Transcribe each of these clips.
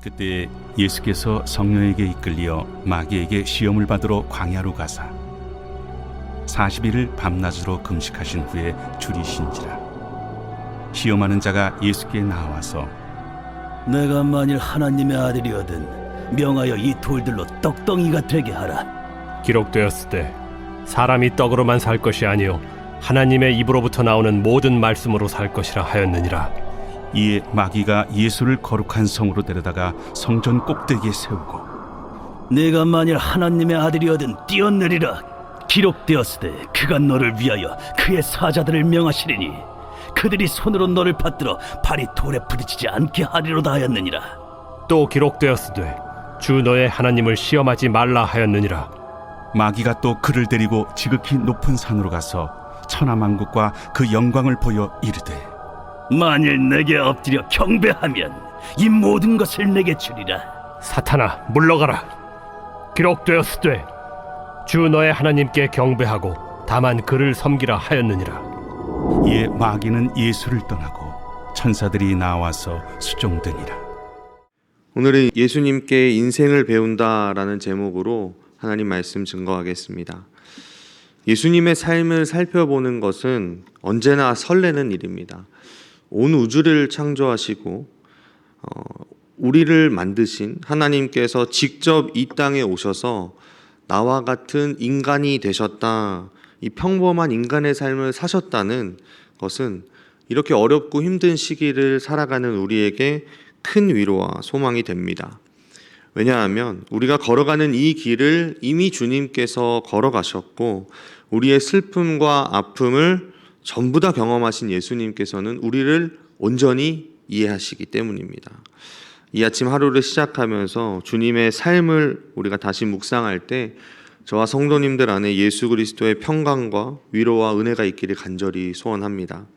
그때 예수께서 성령에게 이끌려 마귀에게 시험을 받으러 광야로 가사 40일을 밤낮으로 금식하신 후에 줄이신지라. 시험하는 자가 예수께 나와서 내가 만일 하나님의 아들이거든 명하여 이 돌들로 떡덩이가 되게 하라. 기록되었을 때 사람이 떡으로만 살 것이 아니요 하나님의 입으로부터 나오는 모든 말씀으로 살 것이라 하였느니라. 이에 마귀가 예수를 거룩한 성으로 데려다가 성전 꼭대기에 세우고 내가 만일 하나님의 아들이거든 뛰어내리라. 기록되었으되 그가 너를 위하여 그의 사자들을 명하시리니 그들이 손으로 너를 받들어 발이 돌에 부딪히지 않게 하리로다 하였느니라. 또 기록되었으되 주 너의 하나님을 시험하지 말라 하였느니라. 마귀가 또 그를 데리고 지극히 높은 산으로 가서 천하만국과 그 영광을 보여 이르되 만일 내게 엎드려 경배하면 이 모든 것을 내게 주리라. 사탄아 물러가라. 기록되었으되 주 너의 하나님께 경배하고 다만 그를 섬기라 하였느니라. 이에 마귀는 예수를 떠나고 천사들이 나와서 수종되니라. 오늘은 예수님께 인생을 배운다라는 제목으로 하나님 말씀 증거하겠습니다. 예수님의 삶을 살펴보는 것은 언제나 설레는 일입니다. 온 우주를 창조하시고 우리를 만드신 하나님께서 직접 이 땅에 오셔서 나와 같은 인간이 되셨다, 이 평범한 인간의 삶을 사셨다는 것은 이렇게 어렵고 힘든 시기를 살아가는 우리에게 큰 위로와 소망이 됩니다. 왜냐하면 우리가 걸어가는 이 길을 이미 주님께서 걸어가셨고 우리의 슬픔과 아픔을 전부 다 경험하신 예수님께서는 우리를 온전히 이해하시기 때문입니다. 이 아침 하루를 시작하면서 주님의 삶을 우리가 다시 묵상할 때 저와 성도님들 안에 예수 그리스도의 평강과 위로와 은혜가 있기를 간절히 소원합니다.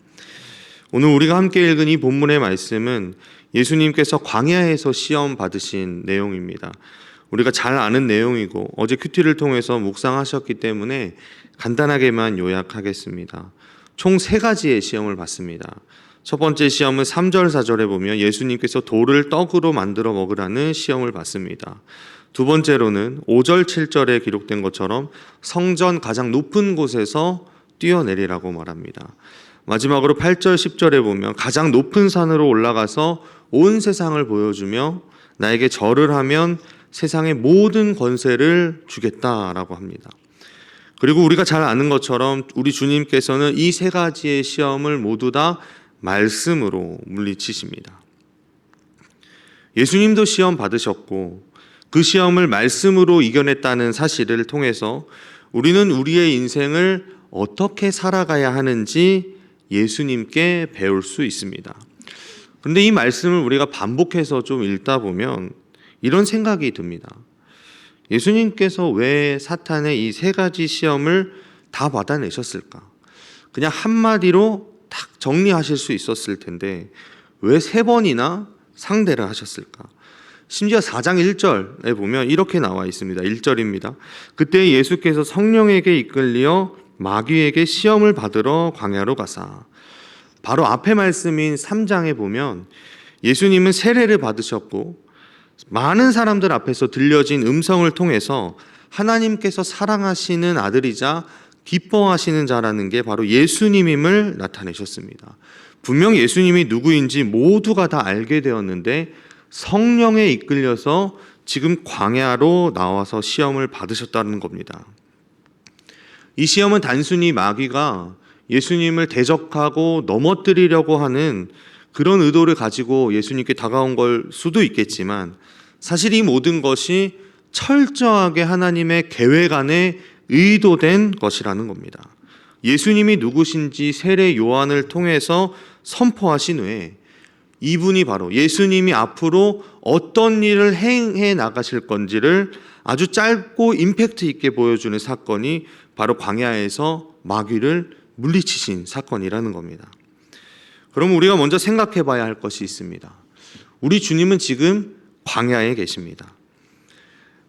오늘 우리가 함께 읽은 이 본문의 말씀은 예수님께서 광야에서 시험 받으신 내용입니다. 우리가 잘 아는 내용이고 어제 큐티를 통해서 묵상하셨기 때문에 간단하게만 요약하겠습니다. 총 3가지의 시험을 받습니다. 첫 번째 시험은 3절 4절에 보면 예수님께서 돌을 떡으로 만들어 먹으라는 시험을 받습니다. 두 번째로는 5절 7절에 기록된 것처럼 성전 가장 높은 곳에서 뛰어내리라고 말합니다. 마지막으로 8절 10절에 보면 가장 높은 산으로 올라가서 온 세상을 보여주며 나에게 절을 하면 세상의 모든 권세를 주겠다라고 합니다. 그리고 우리가 잘 아는 것처럼 우리 주님께서는 이 3가지의 시험을 모두 다 말씀으로 물리치십니다. 예수님도 시험 받으셨고 그 시험을 말씀으로 이겨냈다는 사실을 통해서 우리는 우리의 인생을 어떻게 살아가야 하는지 예수님께 배울 수 있습니다. 그런데 이 말씀을 우리가 반복해서 좀 읽다 보면 이런 생각이 듭니다. 예수님께서 왜 사탄의 이 3가지 시험을 다 받아내셨을까? 그냥 한마디로 딱 정리하실 수 있었을 텐데 왜 3번이나 상대를 하셨을까? 심지어 4장 1절에 보면 이렇게 나와 있습니다. 1절입니다. 그때 예수께서 성령에게 이끌려 마귀에게 시험을 받으러 광야로 가사. 바로 앞에 말씀인 3장에 보면 예수님은 세례를 받으셨고 많은 사람들 앞에서 들려진 음성을 통해서 하나님께서 사랑하시는 아들이자 기뻐하시는 자라는 게 바로 예수님임을 나타내셨습니다. 분명 예수님이 누구인지 모두가 다 알게 되었는데 성령에 이끌려서 지금 광야로 나와서 시험을 받으셨다는 겁니다. 이 시험은 단순히 마귀가 예수님을 대적하고 넘어뜨리려고 하는 그런 의도를 가지고 예수님께 다가온 걸 수도 있겠지만 사실 이 모든 것이 철저하게 하나님의 계획 안에 의도된 것이라는 겁니다. 예수님이 누구신지 세례 요한을 통해서 선포하신 후에 이분이 바로 예수님이 앞으로 어떤 일을 행해 나가실 건지를 아주 짧고 임팩트 있게 보여주는 사건이 바로 광야에서 마귀를 물리치신 사건이라는 겁니다. 그럼 우리가 먼저 생각해 봐야 할 것이 있습니다. 우리 주님은 지금 광야에 계십니다.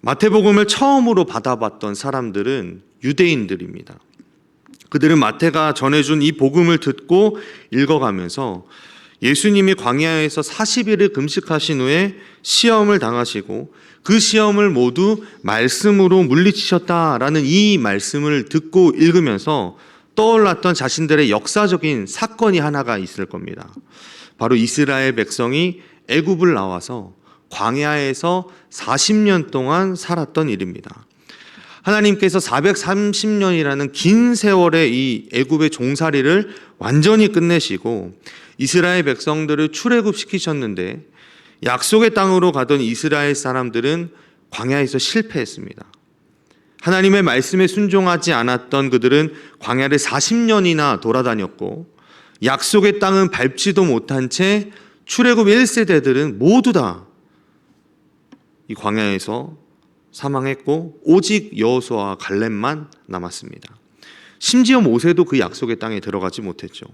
마태복음을 처음으로 받아봤던 사람들은 유대인들입니다. 그들은 마태가 전해준 이 복음을 듣고 읽어가면서 예수님이 광야에서 40일을 금식하신 후에 시험을 당하시고 그 시험을 모두 말씀으로 물리치셨다라는 이 말씀을 듣고 읽으면서 떠올랐던 자신들의 역사적인 사건이 하나가 있을 겁니다. 바로 이스라엘 백성이 애굽을 나와서 광야에서 40년 동안 살았던 일입니다. 하나님께서 430년이라는 긴 세월의 이 애굽의 종살이를 완전히 끝내시고 이스라엘 백성들을 출애굽시키셨는데 약속의 땅으로 가던 이스라엘 사람들은 광야에서 실패했습니다. 하나님의 말씀에 순종하지 않았던 그들은 광야를 40년이나 돌아다녔고 약속의 땅은 밟지도 못한 채 출애굽 1세대들은 모두 다 이 광야에서 사망했고 오직 여호수아와 갈렙만 남았습니다. 심지어 모세도 그 약속의 땅에 들어가지 못했죠.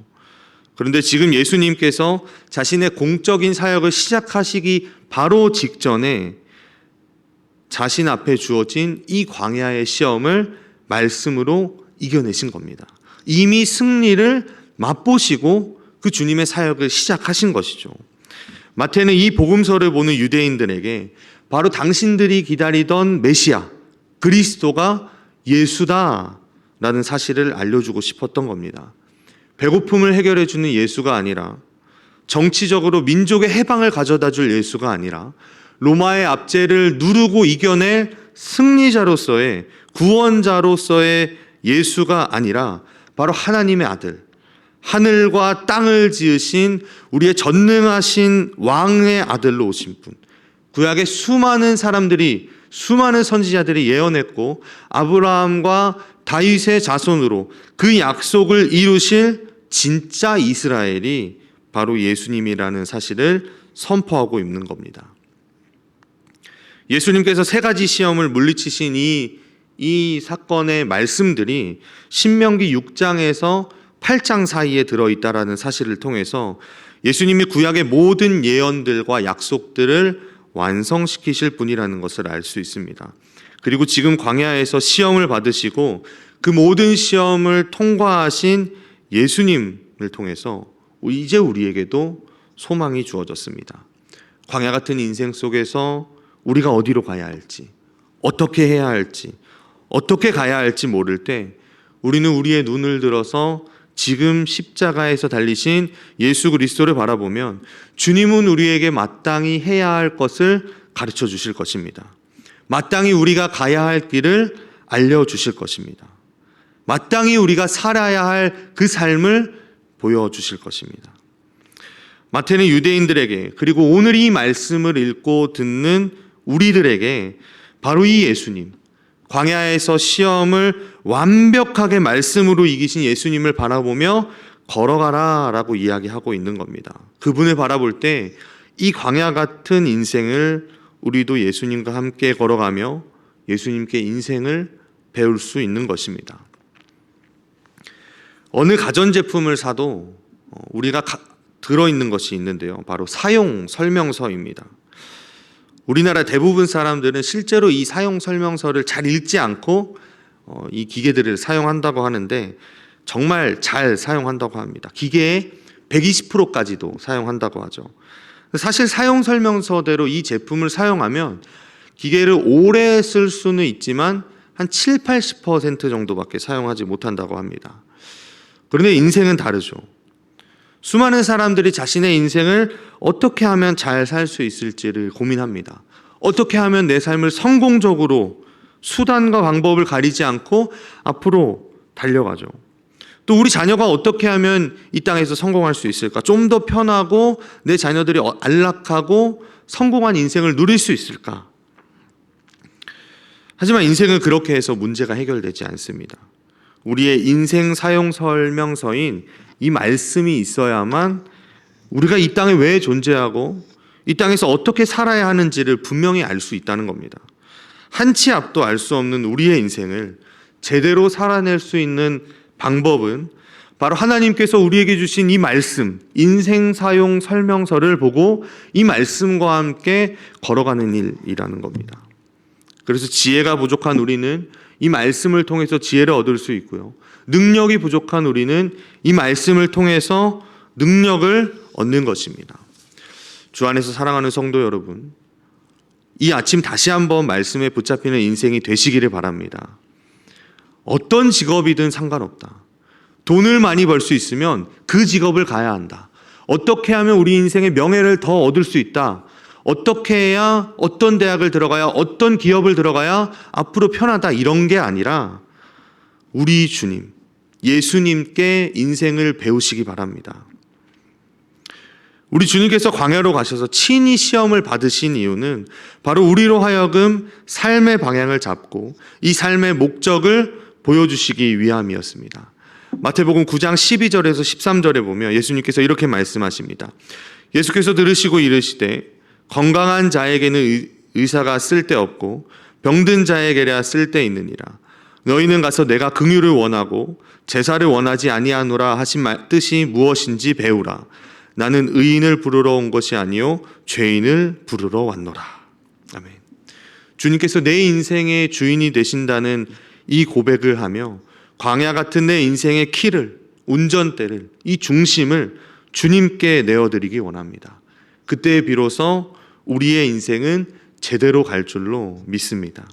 그런데 지금 예수님께서 자신의 공적인 사역을 시작하시기 바로 직전에 자신 앞에 주어진 이 광야의 시험을 말씀으로 이겨내신 겁니다. 이미 승리를 맛보시고 그 주님의 사역을 시작하신 것이죠. 마태는 이 복음서를 보는 유대인들에게 바로 당신들이 기다리던 메시아, 그리스도가 예수다라는 사실을 알려주고 싶었던 겁니다. 배고픔을 해결해 주는 예수가 아니라, 정치적으로 민족의 해방을 가져다 줄 예수가 아니라, 로마의 압제를 누르고 이겨낼 승리자로서의, 구원자로서의 예수가 아니라 바로 하나님의 아들, 하늘과 땅을 지으신 우리의 전능하신 왕의 아들로 오신 분, 구약의 수많은 사람들이, 수많은 선지자들이 예언했고 아브라함과 다윗의 자손으로 그 약속을 이루실 진짜 이스라엘이 바로 예수님이라는 사실을 선포하고 있는 겁니다. 예수님께서 세 가지 시험을 물리치신 이 사건의 말씀들이 신명기 6장에서 8장 사이에 들어있다라는 사실을 통해서 예수님이 구약의 모든 예언들과 약속들을 완성시키실 분이라는 것을 알 수 있습니다. 그리고 지금 광야에서 시험을 받으시고 그 모든 시험을 통과하신 예수님을 통해서 이제 우리에게도 소망이 주어졌습니다. 광야 같은 인생 속에서 우리가 어디로 가야 할지, 어떻게 해야 할지, 어떻게 가야 할지 모를 때 우리는 우리의 눈을 들어서 지금 십자가에서 달리신 예수 그리스도를 바라보면 주님은 우리에게 마땅히 해야 할 것을 가르쳐 주실 것입니다. 마땅히 우리가 가야 할 길을 알려주실 것입니다. 마땅히 우리가 살아야 할 그 삶을 보여주실 것입니다. 마태는 유대인들에게, 그리고 오늘 이 말씀을 읽고 듣는 우리들에게 바로 이 예수님, 광야에서 시험을 완벽하게 말씀으로 이기신 예수님을 바라보며 걸어가라 라고 이야기하고 있는 겁니다. 그분을 바라볼 때 이 광야 같은 인생을 우리도 예수님과 함께 걸어가며 예수님께 인생을 배울 수 있는 것입니다. 어느 가전제품을 사도 우리가 들어있는 것이 있는데요. 바로 사용 설명서입니다. 우리나라 대부분 사람들은 실제로 이 사용 설명서를 잘 읽지 않고 이 기계들을 사용한다고 하는데 정말 잘 사용한다고 합니다. 기계의 120%까지도 사용한다고 하죠. 사실 사용 설명서대로 이 제품을 사용하면 기계를 오래 쓸 수는 있지만 한 7, 80% 정도밖에 사용하지 못한다고 합니다. 그런데 인생은 다르죠. 수많은 사람들이 자신의 인생을 어떻게 하면 잘 살 수 있을지를 고민합니다. 어떻게 하면 내 삶을 성공적으로 수단과 방법을 가리지 않고 앞으로 달려가죠. 또 우리 자녀가 어떻게 하면 이 땅에서 성공할 수 있을까? 좀 더 편하고 내 자녀들이 안락하고 성공한 인생을 누릴 수 있을까? 하지만 인생은 그렇게 해서 문제가 해결되지 않습니다. 우리의 인생 사용 설명서인 이 말씀이 있어야만 우리가 이 땅에 왜 존재하고 이 땅에서 어떻게 살아야 하는지를 분명히 알 수 있다는 겁니다. 한 치 앞도 알 수 없는 우리의 인생을 제대로 살아낼 수 있는 방법은 바로 하나님께서 우리에게 주신 이 말씀, 인생 사용 설명서를 보고 이 말씀과 함께 걸어가는 일이라는 겁니다. 그래서 지혜가 부족한 우리는 이 말씀을 통해서 지혜를 얻을 수 있고요. 능력이 부족한 우리는 이 말씀을 통해서 능력을 얻는 것입니다. 주 안에서 사랑하는 성도 여러분, 이 아침 다시 한번 말씀에 붙잡히는 인생이 되시기를 바랍니다. 어떤 직업이든 상관없다. 돈을 많이 벌 수 있으면 그 직업을 가야 한다. 어떻게 하면 우리 인생의 명예를 더 얻을 수 있다. 어떻게 해야 어떤 대학을 들어가야 어떤 기업을 들어가야 앞으로 편하다. 이런 게 아니라 우리 주님, 예수님께 인생을 배우시기 바랍니다. 우리 주님께서 광야로 가셔서 친히 시험을 받으신 이유는 바로 우리로 하여금 삶의 방향을 잡고 이 삶의 목적을 보여주시기 위함이었습니다. 마태복음 9장 12절에서 13절에 보면 예수님께서 이렇게 말씀하십니다. 예수께서 들으시고 이르시되 건강한 자에게는 의사가 쓸데없고 병든 자에게야 쓸데있느니라. 너희는 가서 내가 긍휼을 원하고 제사를 원하지 아니하노라 하신 뜻이 무엇인지 배우라. 나는 의인을 부르러 온 것이 아니요 죄인을 부르러 왔노라. 아멘. 주님께서 내 인생의 주인이 되신다는 이 고백을 하며 광야 같은 내 인생의 키를, 운전대를, 이 중심을 주님께 내어드리기 원합니다. 그때 비로소 우리의 인생은 제대로 갈 줄로 믿습니다.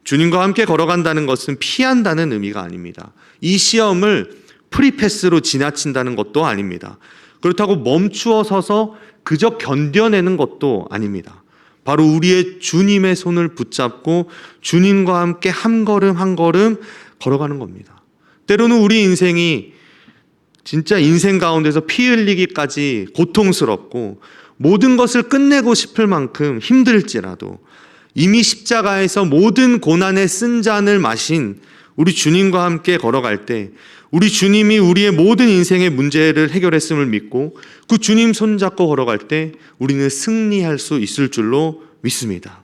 주님과 함께 걸어간다는 것은 피한다는 의미가 아닙니다. 이 시험을 프리패스로 지나친다는 것도 아닙니다. 그렇다고 멈추어 서서 그저 견뎌내는 것도 아닙니다. 바로 우리의 주님의 손을 붙잡고 주님과 함께 한 걸음 한 걸음 걸어가는 겁니다. 때로는 우리 인생이 진짜 인생 가운데서 피 흘리기까지 고통스럽고 모든 것을 끝내고 싶을 만큼 힘들지라도 이미 십자가에서 모든 고난의 쓴 잔을 마신 우리 주님과 함께 걸어갈 때 우리 주님이 우리의 모든 인생의 문제를 해결했음을 믿고 그 주님 손잡고 걸어갈 때 우리는 승리할 수 있을 줄로 믿습니다.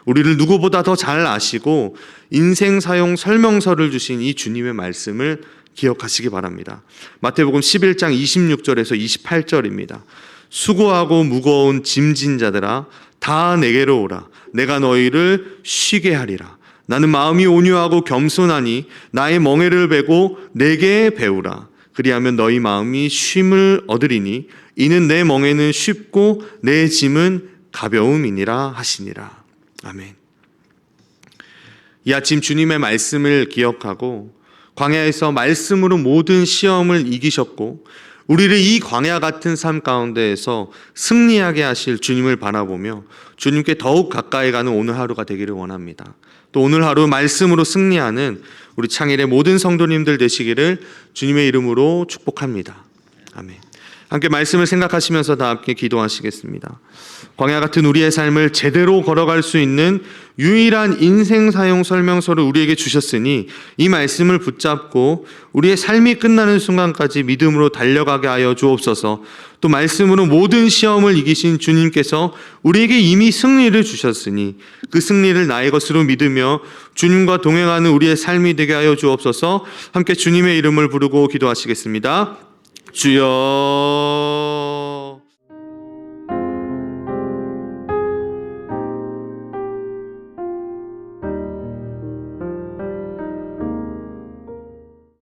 우리를 누구보다 더 잘 아시고 인생 사용 설명서를 주신 이 주님의 말씀을 기억하시기 바랍니다. 마태복음 11장 26절에서 28절입니다. 수고하고 무거운 짐진 자들아 다 내게로 오라. 내가 너희를 쉬게 하리라. 나는 마음이 온유하고 겸손하니 나의 멍에를 베고 내게 배우라. 그리하면 너희 마음이 쉼을 얻으리니 이는 내 멍에는 쉽고 내 짐은 가벼움이니라 하시니라. 아멘. 이 아침 주님의 말씀을 기억하고 광야에서 말씀으로 모든 시험을 이기셨고 우리를 이 광야 같은 삶 가운데에서 승리하게 하실 주님을 바라보며 주님께 더욱 가까이 가는 오늘 하루가 되기를 원합니다. 또 오늘 하루 말씀으로 승리하는 우리 창일의 모든 성도님들 되시기를 주님의 이름으로 축복합니다. 아멘. 함께 말씀을 생각하시면서 다 함께 기도하시겠습니다. 광야 같은 우리의 삶을 제대로 걸어갈 수 있는 유일한 인생 사용 설명서를 우리에게 주셨으니 이 말씀을 붙잡고 우리의 삶이 끝나는 순간까지 믿음으로 달려가게 하여 주옵소서. 또 말씀으로 모든 시험을 이기신 주님께서 우리에게 이미 승리를 주셨으니 그 승리를 나의 것으로 믿으며 주님과 동행하는 우리의 삶이 되게 하여 주옵소서. 함께 주님의 이름을 부르고 기도하시겠습니다. 주여